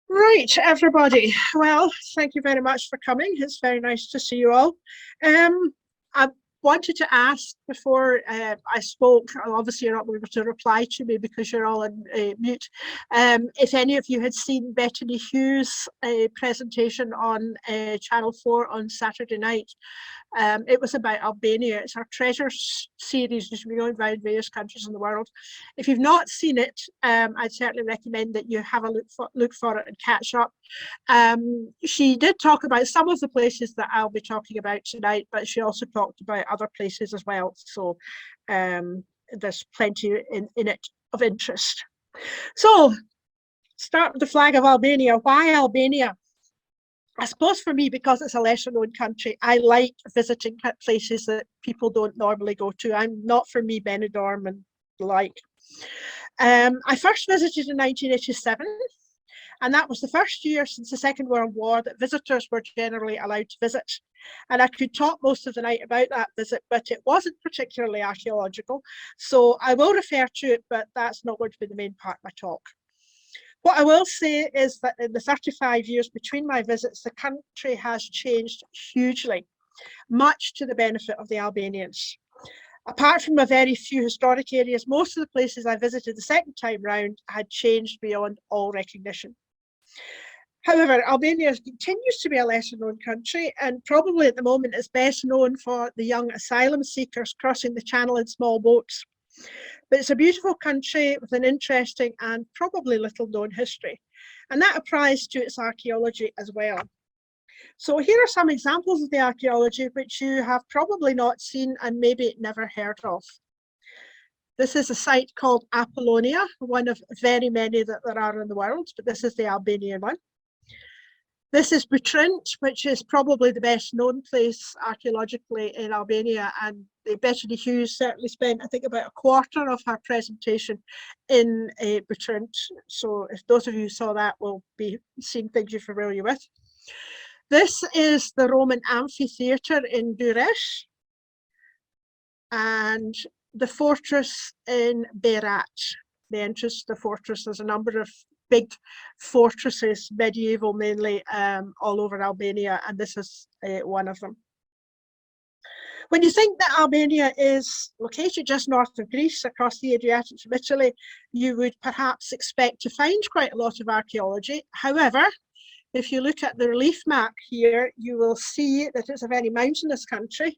Right, everybody. Well, thank you very much for coming. It's very nice to see you all. I wanted to ask before I spoke, obviously you're not able to reply to me because you're all on mute, if any of you had seen Bettany Hughes' presentation on Channel 4 on Saturday night. It was about Albania. It's our treasures series, which we going around various countries in the world. If you've not seen it, I'd certainly recommend that you have a look for it and catch up. She did talk about some of the places that I'll be talking about tonight, but she also talked about other places as well. So there's plenty in it of interest. So start with the flag of Albania. Why Albania? I suppose for me, because it's a lesser known country, I like visiting places that people don't normally go to. I'm not for me Benidorm and the like. I first visited in 1987, and that was the first year since the Second World War that visitors were generally allowed to visit. And I could talk most of the night about that visit, but it wasn't particularly archaeological. So I will refer to it, but that's not going to be the main part of my talk. What I will say is that in the 35 years between my visits, the country has changed hugely, much to the benefit of the Albanians. Apart from a very few historic areas, most of the places I visited the second time round had changed beyond all recognition. However, Albania continues to be a lesser known country and probably at the moment is best known for the young asylum seekers crossing the channel in small boats. But it's a beautiful country with an interesting and probably little known history. And that applies to its archaeology as well. So here are some examples of the archaeology which you have probably not seen and maybe never heard of. This is a site called Apollonia, one of very many that there are in the world, but this is the Albanian one. This is Butrint, which is probably the best known place archaeologically in Albania, and Bettany Hughes certainly spent, I think, about a quarter of her presentation in Butrint. So if those of you who saw that will be seeing things you're familiar with. This is the Roman amphitheatre in Durrës, and the fortress in Berat. The entrance to the fortress, there's a number of big fortresses, medieval mainly, all over Albania, and this is one of them. When you think that Albania is located just north of Greece, across the Adriatic from Italy, you would perhaps expect to find quite a lot of archaeology. However, if you look at the relief map here, you will see that it's a very mountainous country,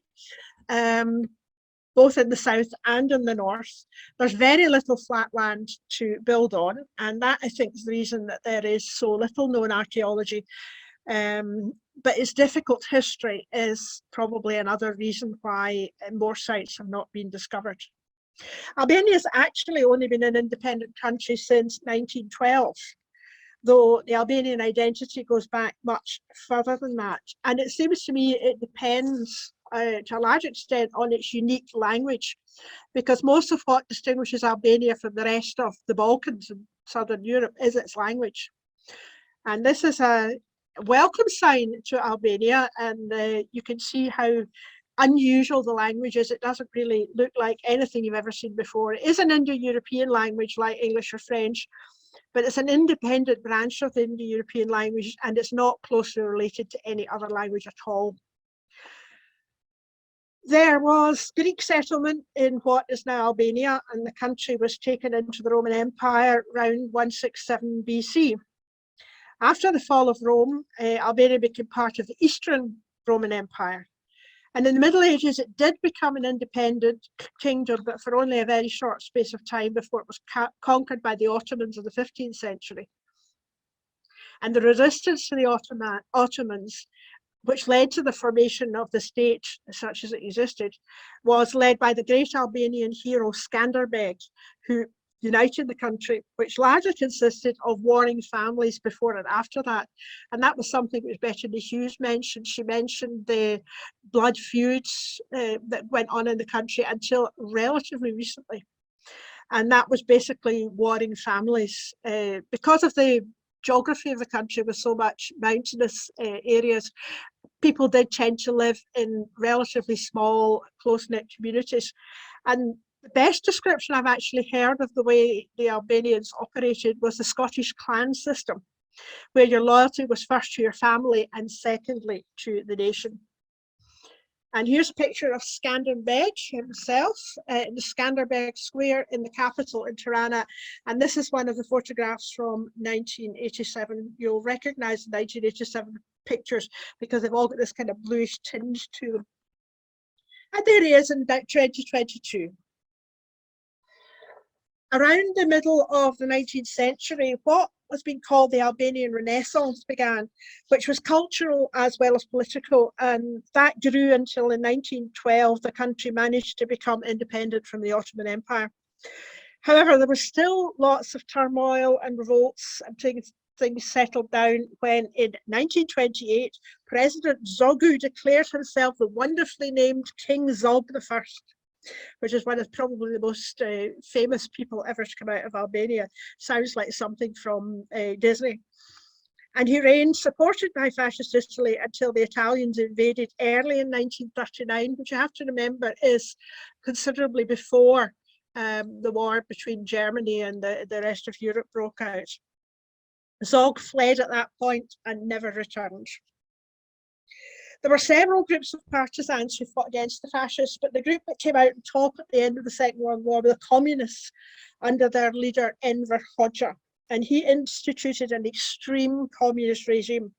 both in the south and in the north. There's very little flat land to build on, and that, I think, is the reason that there is so little known archaeology. But its difficult history is probably another reason why more sites have not been discovered. Albania has actually only been an independent country since 1912. Though the Albanian identity goes back much further than that. And it seems to me it depends to a large extent on its unique language, because most of what distinguishes Albania from the rest of the Balkans and Southern Europe is its language. And this is a welcome sign to Albania, and you can see how unusual the language is. It doesn't really look like anything you've ever seen before. It is an Indo-European language like English or French, but it's an independent branch of the Indo-European language, and it's not closely related to any other language at all. There was Greek settlement in what is now Albania, and the country was taken into the Roman Empire around 167 BC. After the fall of Rome, Albania became part of the Eastern Roman Empire. And in the Middle Ages, it did become an independent kingdom, but for only a very short space of time before it was conquered by the Ottomans in the 15th century. And the resistance to the Ottomans, which led to the formation of the state, such as it existed, was led by the great Albanian hero Skanderbeg, who united the country, which largely consisted of warring families before and after that. And that was something which Bettany Hughes mentioned. She mentioned the blood feuds that went on in the country until relatively recently. And that was basically warring families. Because of the geography of the country with so much mountainous areas, people did tend to live in relatively small, close-knit communities. And the best description I've actually heard of the way the Albanians operated was the Scottish clan system. where your loyalty was first to your family and secondly to the nation. And here's a picture of Skanderbeg himself in the Skanderbeg Square in the capital in Tirana. And this is one of the photographs from 1987. You'll recognize the 1987 pictures because they've all got this kind of bluish tinge to them. And there he is in about 2022. Around the middle of the 19th century, what was being called the Albanian Renaissance began, which was cultural as well as political, and that grew until in 1912 the country managed to become independent from the Ottoman Empire. However, there was still lots of turmoil and revolts and things settled down when in 1928 President Zogu declared himself the wonderfully named King Zog I, which is one of probably the most famous people ever to come out of Albania. Sounds like something from Disney. And he reigned supported by fascist Italy until the Italians invaded early in 1939, which you have to remember is considerably before the war between Germany and the rest of Europe broke out. Zog fled at that point and never returned. There were several groups of partisans who fought against the fascists, but the group that came out on top at the end of the Second World War were the communists under their leader Enver Hoxha, and he instituted an extreme communist regime,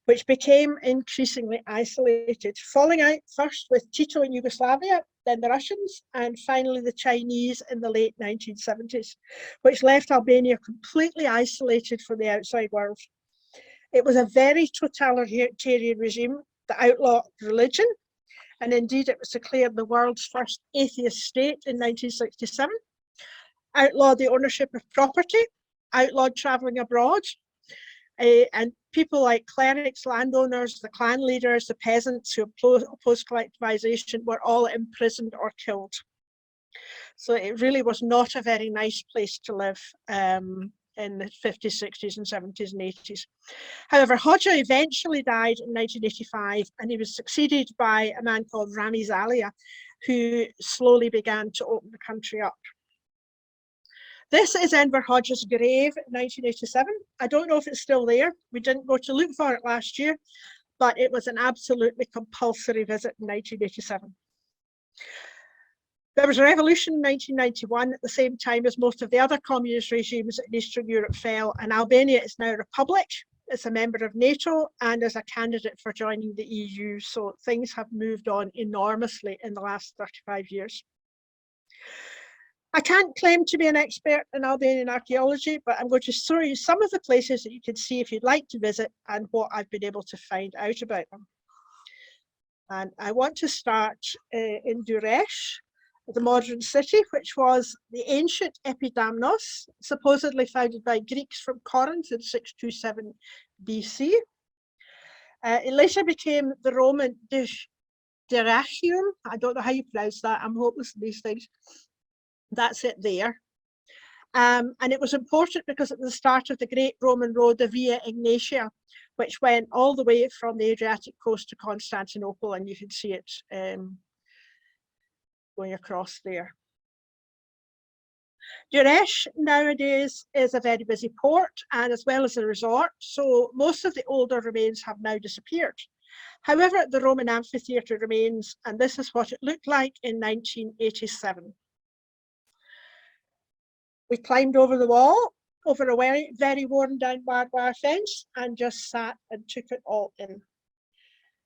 which became increasingly isolated, falling out first with Tito in Yugoslavia, then the Russians, and finally the Chinese in the late 1970s, which left Albania completely isolated from the outside world. It was a very totalitarian regime that outlawed religion, and indeed it was declared the world's first atheist state in 1967, outlawed the ownership of property, outlawed travelling abroad, and people like clerics, landowners, the clan leaders, the peasants who opposed collectivization were all imprisoned or killed. So it really was not a very nice place to live in the 50s, 60s and 70s and 80s. However, Hoxha eventually died in 1985 and he was succeeded by a man called Rami Zalia, who slowly began to open the country up. This is Enver Hoxha's grave in 1987. I don't know if it's still there. We didn't go to look for it last year, but it was an absolutely compulsory visit in 1987. There was a revolution in 1991 at the same time as most of the other communist regimes in Eastern Europe fell, and Albania is now a republic. It's a member of NATO and is a candidate for joining the EU. So things have moved on enormously in the last 35 years. I can't claim to be an expert in Albanian archaeology, but I'm going to show you some of the places that you can see if you'd like to visit and what I've been able to find out about them. And I want to start in Durrës, the modern city, which was the ancient Epidamnos, supposedly founded by Greeks from Corinth in 627 BC. It later became the Roman Dyrrhachium. I don't know how you pronounce that. I'm hopeless at these things. That's it there. And it was important because it was the start of the great Roman road, the Via Egnatia, which went all the way from the Adriatic coast to Constantinople, and you can see it going across there. Durrës nowadays is a very busy port and as well as a resort, so most of the older remains have now disappeared. However, the Roman amphitheatre remains, and this is what it looked like in 1987. We climbed over the wall, over a very worn down barbed wire fence, and just sat and took it all in.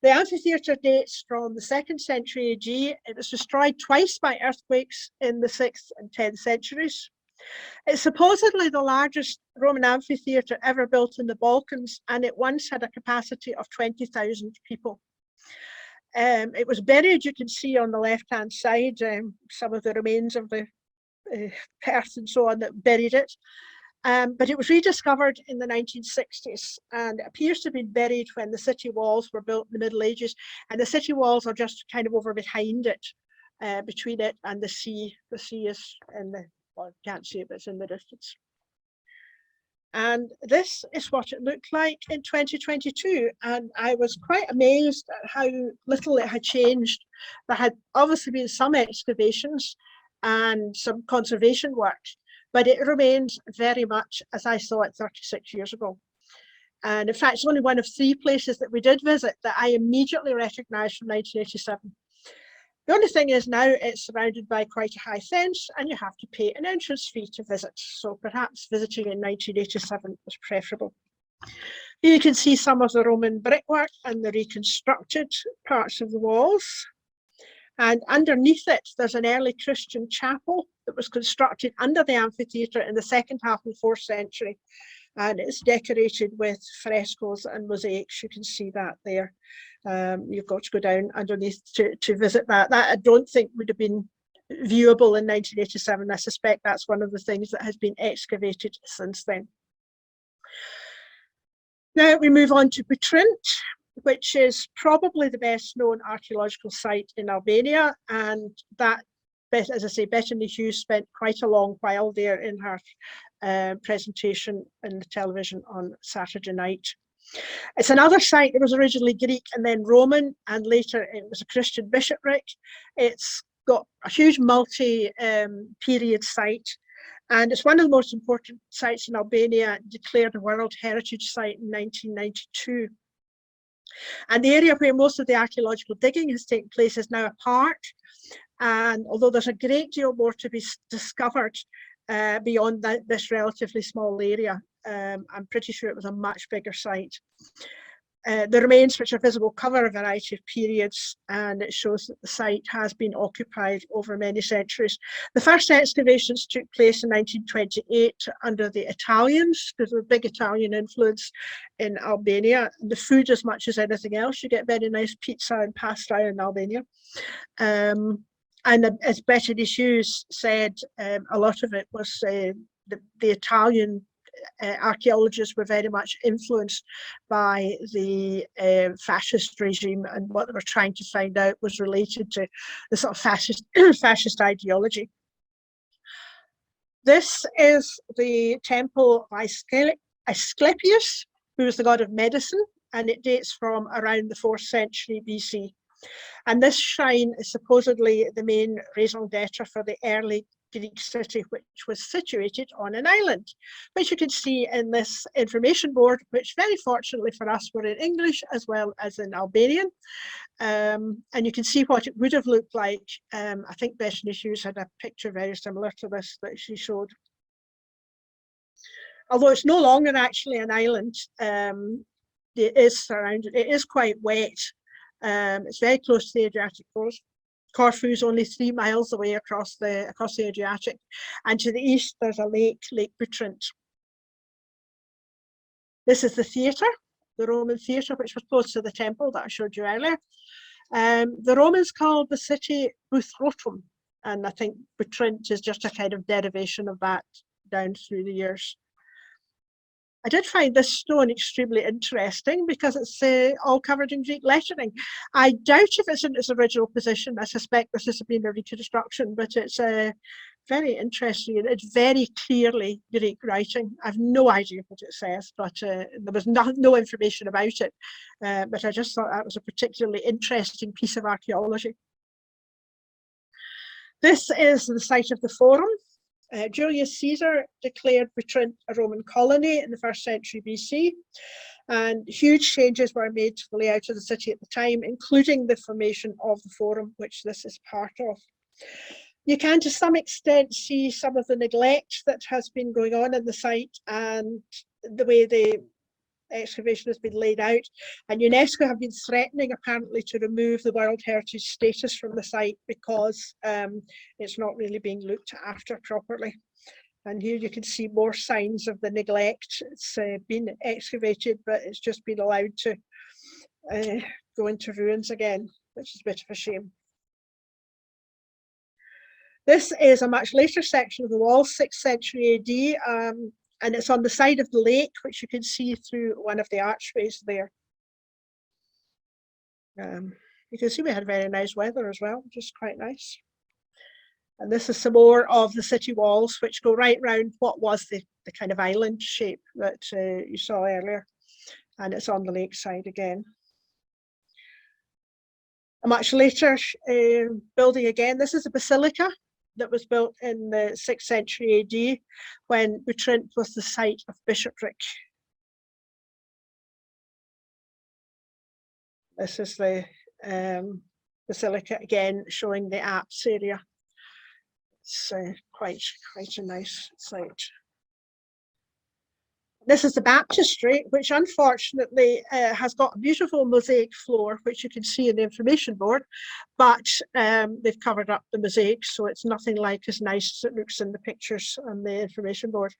The amphitheatre dates from the 2nd century AD. It was destroyed twice by earthquakes in the 6th and 10th centuries. It's supposedly the largest Roman amphitheatre ever built in the Balkans, and it once had a capacity of 20,000 people. It was buried, you can see on the left-hand side, some of the remains of the earth and so on that buried it. But it was rediscovered in the 1960s and it appears to have been buried when the city walls were built in the Middle Ages, and the city walls are just kind of over behind it, between it and the sea. The sea is in the, well, you can't see it, but it's in the distance. And this is what it looked like in 2022, and I was quite amazed at how little it had changed. There had obviously been some excavations and some conservation work, but it remains very much as I saw it 36 years ago. And in fact, it's only one of 3 places that we did visit that I immediately recognised from 1987. The only thing is now it's surrounded by quite a high fence and you have to pay an entrance fee to visit. So perhaps visiting in 1987 was preferable. Here you can see some of the Roman brickwork and the reconstructed parts of the walls. And underneath it, there's an early Christian chapel that was constructed under the amphitheatre in the second half of the 4th century. And it's decorated with frescoes and mosaics. You can see that there. You've got to go down underneath to visit that. That I don't think would have been viewable in 1987. I suspect that's one of the things that has been excavated since then. Now we move on to Butrint, which is probably the best known archaeological site in Albania. And that, as I say, Bettany Hughes spent quite a long while there in her presentation in the television on Saturday night. It's another site that was originally Greek and then Roman, and later it was a Christian bishopric. It's got a huge multi-period site, and it's one of the most important sites in Albania, declared a World Heritage Site in 1992. And the area where most of the archaeological digging has taken place is now a park. And although there's a great deal more to be discovered beyond this relatively small area, I'm pretty sure it was a much bigger site. The remains which are visible cover a variety of periods, and it shows that the site has been occupied over many centuries. The first excavations took place in 1928 under the Italians, because there was a big Italian influence in Albania. The food, as much as anything else, you get very nice pizza and pasta in Albania. And as Bettany Hughes said, a lot of it was the Italian archaeologists were very much influenced by the fascist regime, and what they were trying to find out was related to the sort of fascist ideology. This is the temple of Asclepius, who was the god of medicine, and it dates from around the 4th century BC. And this shrine is supposedly the main raison d'etre for the early Greek city, which was situated on an island, which you can see in this information board, which very fortunately for us were in English as well as in Albanian. And you can see what it would have looked like. I think Bettany Hughes had a picture very similar to this that she showed. Although it's no longer actually an island, it is surrounded, it is quite wet. It's very close to the Adriatic coast. Corfu is only 3 miles away across the Adriatic, and to the east there's a lake, Lake Butrint. This is the theatre, the Roman theatre, which was close to the temple that I showed you earlier. The Romans called the city Buthrotum, and I think Butrint is just a kind of derivation of that down through the years. I did find this stone extremely interesting because it's all covered in Greek lettering. I doubt if it's in its original position. I suspect this has been a reconstruction, but it's very interesting. It's very clearly Greek writing. I have no idea what it says, but there was no information about it. But I just thought that was a particularly interesting piece of archaeology. This is the site of the Forum. Julius Caesar declared Butrint a Roman colony in the 1st century BC, and huge changes were made to the layout of the city at the time, including the formation of the Forum, which this is part of. You can to some extent see some of the neglect that has been going on in the site and the way the excavation has been laid out, and UNESCO have been threatening apparently to remove the World Heritage status from the site because it's not really being looked after properly. And here you can see more signs of the neglect. It's been excavated, but it's just been allowed to go into ruins again, which is a bit of a shame. This is a much later section of the wall, 6th century AD, and it's on the side of the lake, which you can see through one of the archways there. You can see we had very nice weather as well, which is quite nice. And this is some more of the city walls, which go right round what was the kind of island shape that you saw earlier. And it's on the lake side again. A much later building again. This is a basilica that was built in the 6th century AD when Butrint was the site of bishopric. This is the basilica again, showing the apse area. It's quite a nice site. This is the baptistry, which unfortunately has got a beautiful mosaic floor, which you can see in the information board, but they've covered up the mosaic, so it's nothing like as nice as it looks in the pictures on the information board.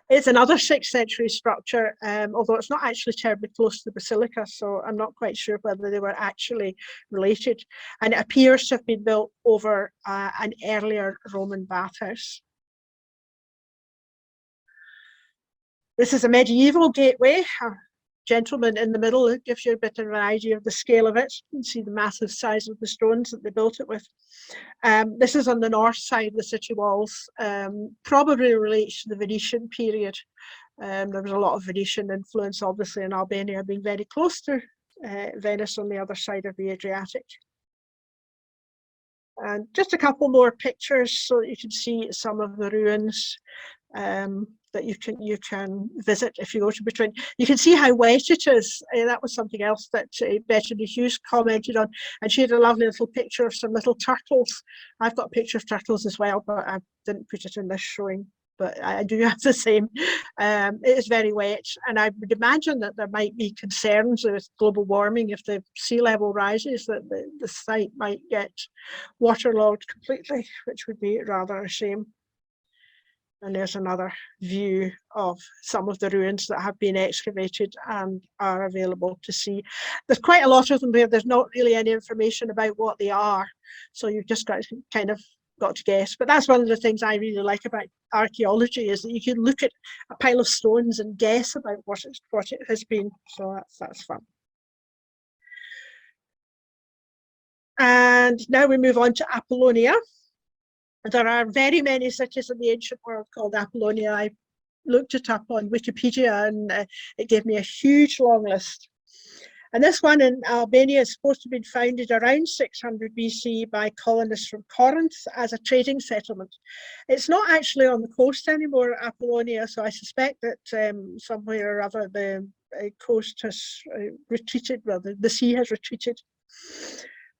It's another 6th century structure, although it's not actually terribly close to the basilica, so I'm not quite sure whether they were actually related. And it appears to have been built over an earlier Roman bathhouse. This is a medieval gateway. A gentleman in the middle. It gives you a bit of an idea of the scale of it. You can see the massive size of the stones that they built it with. This is on the north side of the city walls. Probably relates to the Venetian period. There was a lot of Venetian influence, obviously, in Albania, being very close to Venice on the other side of the Adriatic. And just a couple more pictures so that you can see some of the ruins that you can visit if you go to Bertrand. You can see how wet it is. That was something else that Bethany Hughes commented on, and she had a lovely little picture of some little turtles. I've got a picture of turtles as well, but I didn't put it in this showing, but I do have the same. It is very wet, and I would imagine that there might be concerns with global warming. If the sea level rises, that the site might get waterlogged completely, which would be rather a shame. And there's another view of some of the ruins that have been excavated and are available to see. There's quite a lot of them where there's not really any information about what they are, so you've just got to kind of got to guess. But that's one of the things I really like about archaeology, is that you can look at a pile of stones and guess about what it has been. So that's fun. And now we move on to Apollonia. There are very many cities in the ancient world called Apollonia. I looked it up on Wikipedia, and it gave me a huge long list. And this one in Albania is supposed to have been founded around 600 BC by colonists from Corinth as a trading settlement. It's not actually on the coast anymore, Apollonia, so I suspect that somewhere or other the coast has retreated, rather, the sea has retreated.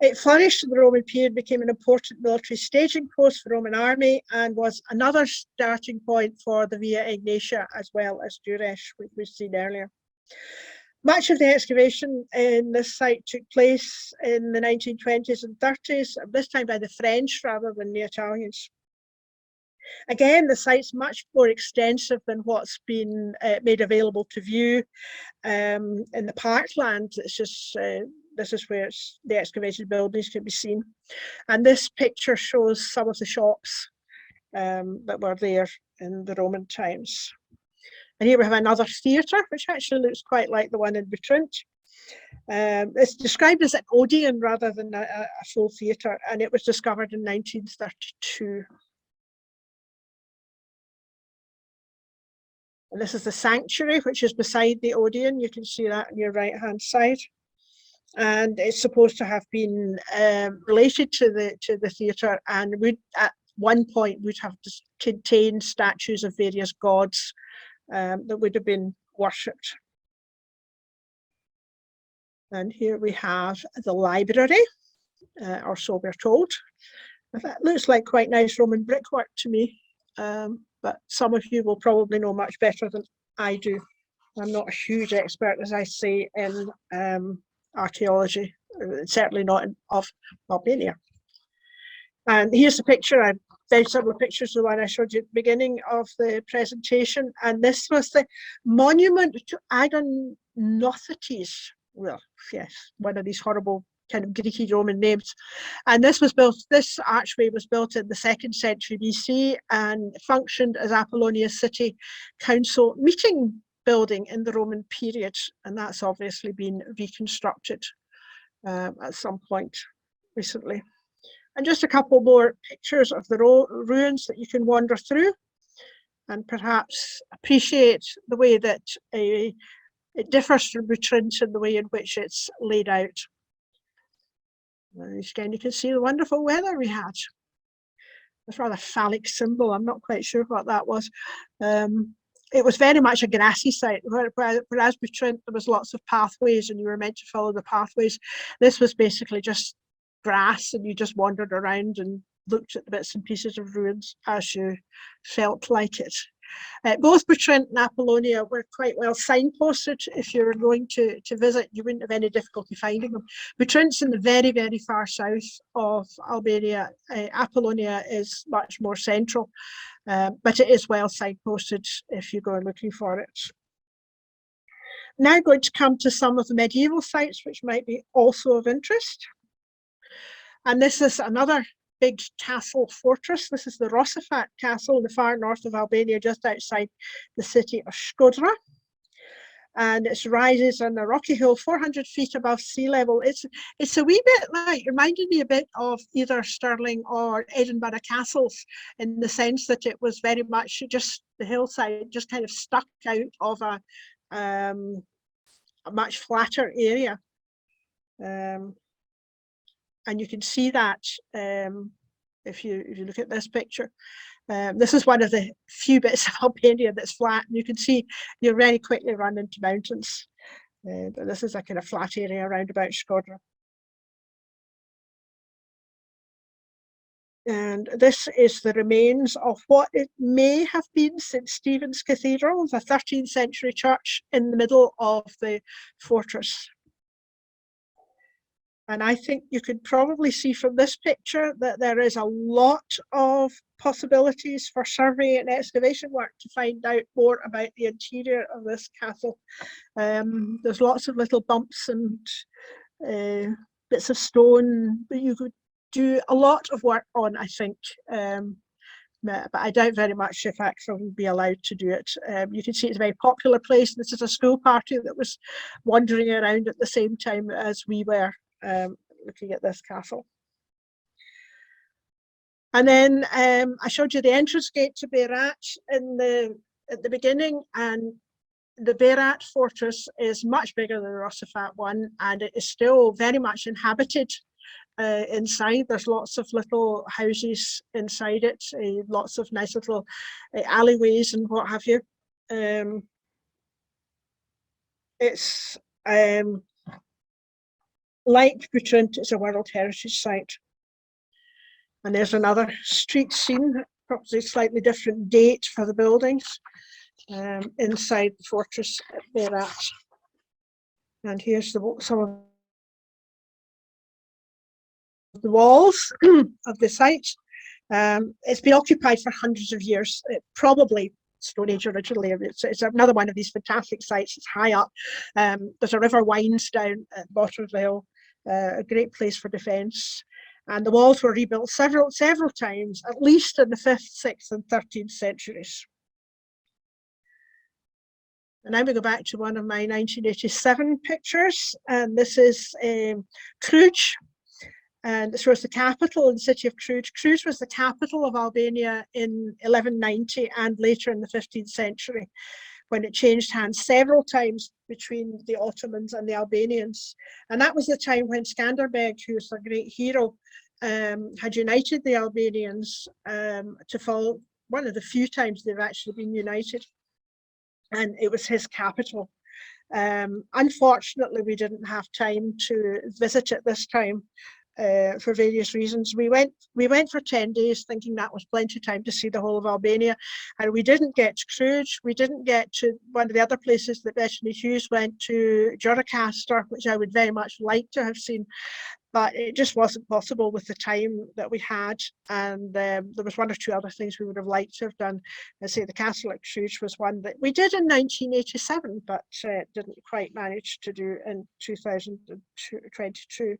It flourished in the Roman period, became an important military staging post for the Roman army, and was another starting point for the Via Egnatia as well as Duresh, which we've seen earlier. Much of the excavation in this site took place in the 1920s and 30s, this time by the French rather than the Italians. Again, the site's much more extensive than what's been made available to view in the parkland. It's just this is where the excavated buildings can be seen. And this picture shows some of the shops that were there in the Roman times. And here we have another theatre, which actually looks quite like the one in Butrint. It's described as an Odeon rather than a full theatre, and it was discovered in 1932. And this is the sanctuary, which is beside the Odeon. You can see that on your right-hand side. And it's supposed to have been related to the theatre, and would at one point would have contained statues of various gods that would have been worshipped. And here we have the library, or so we're told. That looks like quite nice Roman brickwork to me, but some of you will probably know much better than I do. I'm not a huge expert, as I say, in archaeology, certainly not of Albania. And here's a picture. I've very similar pictures to the one I showed you at the beginning of the presentation. And this was the monument to Agonothetes. Well, yes, one of these horrible kind of Greeky Roman names. And this archway was built in the 2nd century BC and functioned as Apollonia's city council meeting building in the Roman period, and that's obviously been reconstructed at some point recently. And just a couple more pictures of the ruins that you can wander through and perhaps appreciate the way that it differs from Butrint in the way in which it's laid out. Again, you can see the wonderful weather we had. It's a rather phallic symbol. I'm not quite sure what that was. it was very much a grassy site, whereas Butrint, there was lots of pathways and you were meant to follow the pathways. This was basically just grass and you just wandered around and looked at the bits and pieces of ruins as you felt like it. Both Butrint and Apollonia were quite well signposted. If you were going to visit, you wouldn't have any difficulty finding them. Butrint's in the very, very far south of Albania. Apollonia is much more central, but it is well signposted if you go looking for it. Now going to come to some of the medieval sites, which might be also of interest. And this is another big castle fortress. This is the Rosafat Castle in the far north of Albania, just outside the city of Shkodra. And it rises on a rocky hill 400 feet above sea level. It's a wee bit like, reminded me a bit of either Stirling or Edinburgh castles, in the sense that it was very much just the hillside, just kind of stuck out of a much flatter area. And you can see that if you look at this picture. This is one of the few bits of Albania that's flat, and you can see you very quickly run into mountains. But this is a kind of flat area around about Shkodra. And this is the remains of what it may have been St. Stephen's Cathedral, the 13th century church in the middle of the fortress. And I think you could probably see from this picture that there is a lot of possibilities for survey and excavation work to find out more about the interior of this castle. There's lots of little bumps and bits of stone that you could do a lot of work on, I think. But I doubt very much if ACFA would be allowed to do it. You can see it's a very popular place. This is a school party that was wandering around at the same time as we were. Looking at this castle. And then I showed you the entrance gate to Berat at the beginning, and the Berat fortress is much bigger than the Rosafat one, and it is still very much inhabited inside. There's lots of little houses inside it, lots of nice little alleyways and what have you. It's like Butrint, it's a World Heritage Site. And there's another street scene, probably slightly different date for the buildings, inside the fortress at Berat. And here's some of the walls of the site. It's been occupied for hundreds of years, probably Stone Age originally. It's another one of these fantastic sites. It's high up. There's a river winds down at the bottom of the hill. A great place for defence. And the walls were rebuilt several times, at least in the 5th, 6th and 13th centuries. And now we go back to one of my 1987 pictures, and this is Cluj, and this was the capital in the city of Cluj. Cluj was the capital of Albania in 1190 and later in the 15th century, when it changed hands several times between the Ottomans and the Albanians. And that was the time when Skanderbeg, who was a great hero, had united the Albanians to fall, one of the few times they've actually been united. And it was his capital. Unfortunately, we didn't have time to visit it this time for various reasons. We went for 10 days thinking that was plenty of time to see the whole of Albania, and we didn't get to Cluj. We didn't get to one of the other places that Bethany Hughes went to, Gjorokastër, which I would very much like to have seen, but it just wasn't possible with the time that we had. And there was one or two other things we would have liked to have done. I say the castle at Cluj was one that we did in 1987, but didn't quite manage to do in 2022.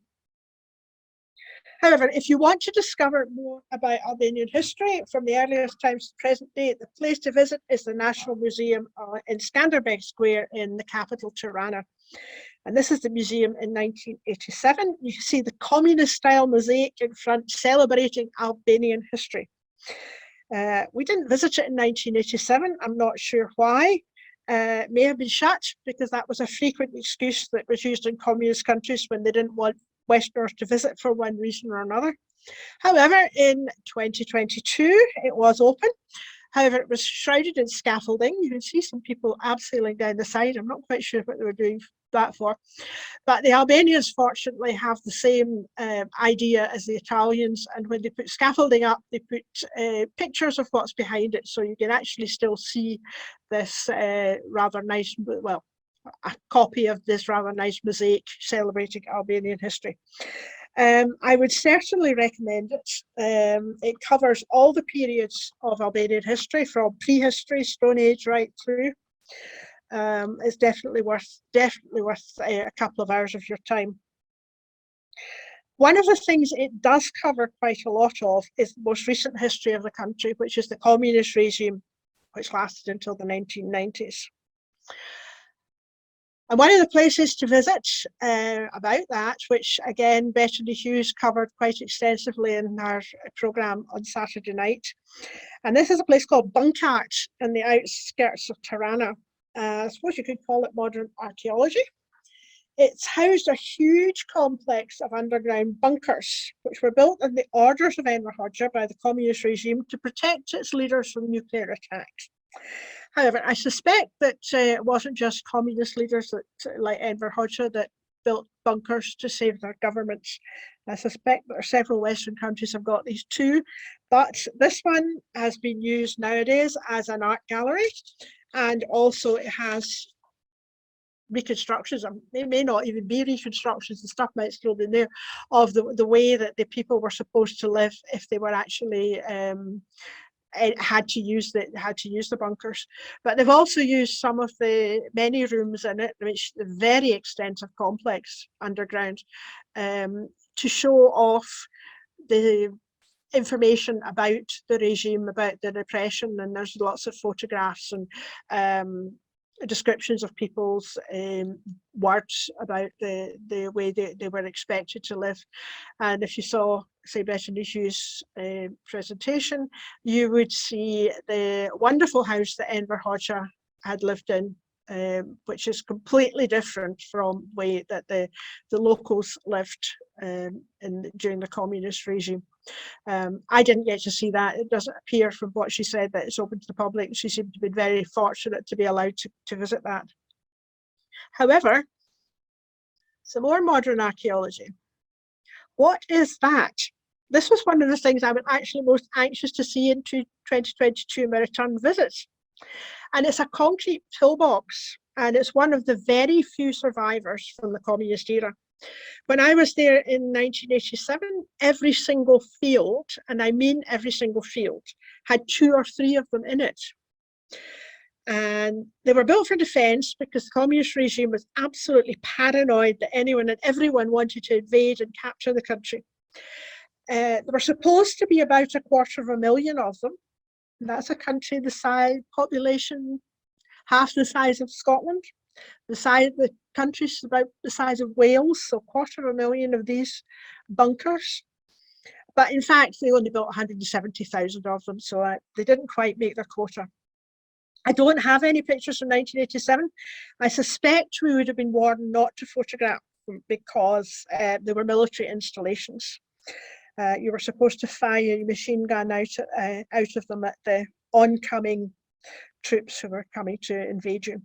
However, if you want to discover more about Albanian history from the earliest times to the present day, the place to visit is the National Museum in Skanderbeg Square in the capital, Tirana. And this is the museum in 1987. You can see the communist-style mosaic in front celebrating Albanian history. We didn't visit it in 1987. I'm not sure why. It may have been shut because that was a frequent excuse that was used in communist countries when they didn't want Westerners to visit for one reason or another. However, in 2022, it was open. However, it was shrouded in scaffolding. You can see some people abseiling down the side. I'm not quite sure what they were doing that for. But the Albanians, fortunately, have the same idea as the Italians. And when they put scaffolding up, they put pictures of what's behind it. So you can actually still see this rather nice, well, a copy of this rather nice mosaic celebrating Albanian history. I would certainly recommend it. It covers all the periods of Albanian history, from prehistory, Stone Age, right through. It's definitely worth a couple of hours of your time. One of the things it does cover quite a lot of is the most recent history of the country, which is the communist regime, which lasted until the 1990s. And one of the places to visit about that, which again Bethany Hughes covered quite extensively in our programme on Saturday night, and this is a place called Boag in the outskirts of Tirana. I suppose you could call it modern archaeology. It's housed a huge complex of underground bunkers, which were built in the orders of Enver Hoxha by the communist regime to protect its leaders from nuclear attacks. However, I suspect that it wasn't just communist leaders like Enver Hoxha that built bunkers to save their governments. I suspect that several Western countries have got these too, but this one has been used nowadays as an art gallery, and also it has reconstructions, and they may not even be reconstructions, the stuff might still be there, of the way that the people were supposed to live if they were actually had to use the bunkers. But they've also used some of the many rooms in it, which is a very extensive complex underground, to show off the information about the regime, about the repression, and there's lots of photographs and descriptions of people's words about the way they were expected to live. And if you saw, say, Bethany Hughes' presentation, you would see the wonderful house that Enver Hoxha had lived in, which is completely different from the way that the locals lived during the communist regime. I didn't get to see that. It doesn't appear from what she said that it's open to the public. She seemed to be very fortunate to be allowed to visit that. However, some more modern archaeology. What is that? This was one of the things I was actually most anxious to see in 2022 in my return visits. And it's a concrete pillbox, and it's one of the very few survivors from the communist era. When I was there in 1987, every single field, and I mean every single field, had 2 or 3 of them in it. And they were built for defense because the communist regime was absolutely paranoid that anyone and everyone wanted to invade and capture the country. There were supposed to be about 250,000 of them. That's a country the size, population, half the size of Scotland. The size of the country is about the size of Wales, so 250,000 of these bunkers. But in fact, they only built 170,000 of them, so they didn't quite make their quota. I don't have any pictures from 1987. I suspect we would have been warned not to photograph them because they were military installations. You were supposed to fire your machine gun out of them at the oncoming troops who were coming to invade you.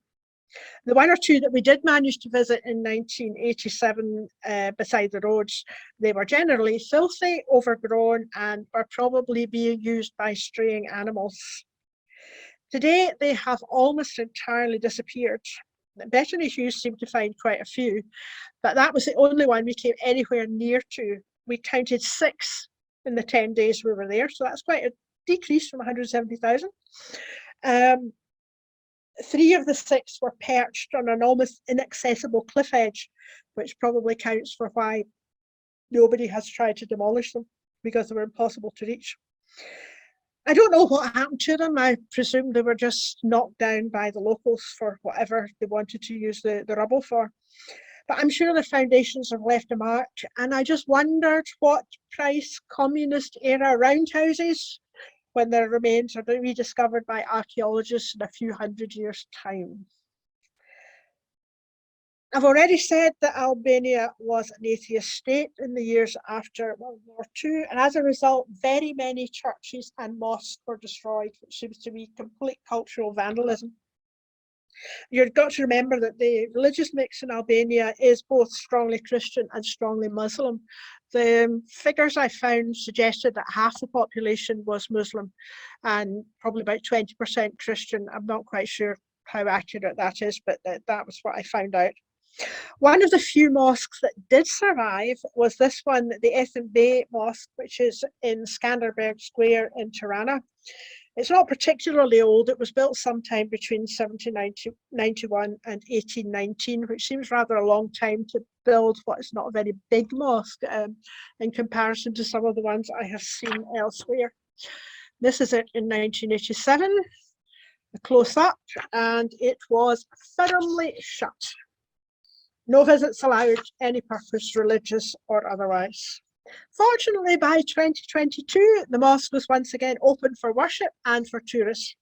The 1 or 2 that we did manage to visit in 1987 beside the roads, they were generally filthy, overgrown, and were probably being used by straying animals. Today, they have almost entirely disappeared. Bethany Hughes seemed to find quite a few, but that was the only one we came anywhere near to. We counted 6 in the 10 days we were there, so that's quite a decrease from 170,000. 3 of the 6 were perched on an almost inaccessible cliff edge, which probably counts for why nobody has tried to demolish them, because they were impossible to reach. I don't know what happened to them. I presume they were just knocked down by the locals for whatever they wanted to use the rubble for. But I'm sure the foundations have left a mark, and I just wondered what price communist era roundhouses when their remains are rediscovered by archaeologists in a few hundred years' time. I've already said that Albania was an atheist state in the years after World War II, and as a result, very many churches and mosques were destroyed, which seems to be complete cultural vandalism. You've got to remember that the religious mix in Albania is both strongly Christian and strongly Muslim. The figures I found suggested that half the population was Muslim and probably about 20% Christian. I'm not quite sure how accurate that is, but that was what I found out. One of the few mosques that did survive was this one, the ACFA mosque, which is in Skanderberg Square in Tirana. It's not particularly old. It was built sometime between 1791 and 1819, which seems rather a long time to build what is not a very big mosque in comparison to some of the ones I have seen elsewhere. This is it in 1987, a close-up, and it was firmly shut. No visits allowed, any purpose, religious or otherwise. Fortunately, by 2022, the mosque was once again open for worship and for tourists.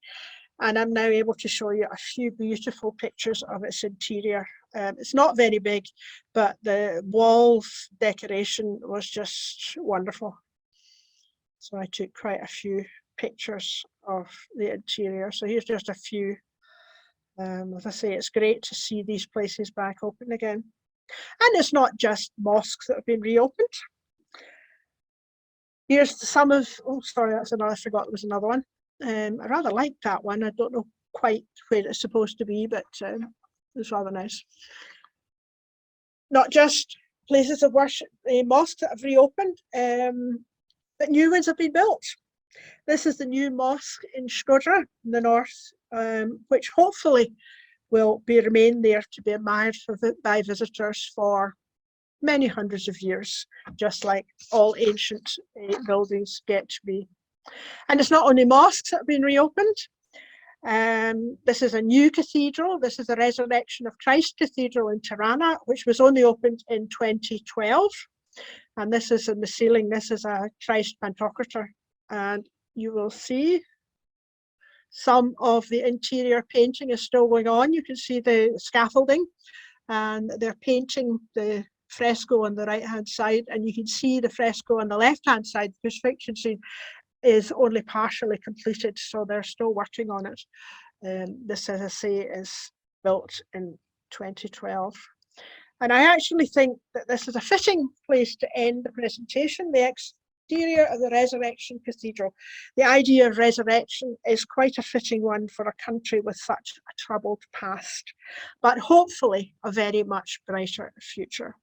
And I'm now able to show you a few beautiful pictures of its interior. It's not very big, but the walls decoration was just wonderful. So I took quite a few pictures of the interior. So here's just a few. As I say, it's great to see these places back open again. And it's not just mosques that have been reopened. Here's some of, oh, sorry, that's another, I forgot there was another one. I rather like that one. I don't know quite where it's supposed to be, but it's rather nice. Not just places of worship, mosques that have reopened, but new ones have been built. This is the new mosque in Shkodra in the north, which hopefully will remain there to be admired by visitors for many hundreds of years, just like all ancient buildings get to be. And it's not only mosques that have been reopened. This is a new cathedral. This is the Resurrection of Christ Cathedral in Tirana, which was only opened in 2012. And this is in the ceiling. This is a Christ Pantocrator. And you will see some of the interior painting is still going on. You can see the scaffolding, and they're painting the fresco on the right hand side, and you can see the fresco on the left hand side. The crucifixion scene is only partially completed, so they're still working on it. This, as I say, is built in 2012. And I actually think that this is a fitting place to end the presentation. The exterior of the Resurrection Cathedral. The idea of resurrection is quite a fitting one for a country with such a troubled past, but hopefully a very much brighter future.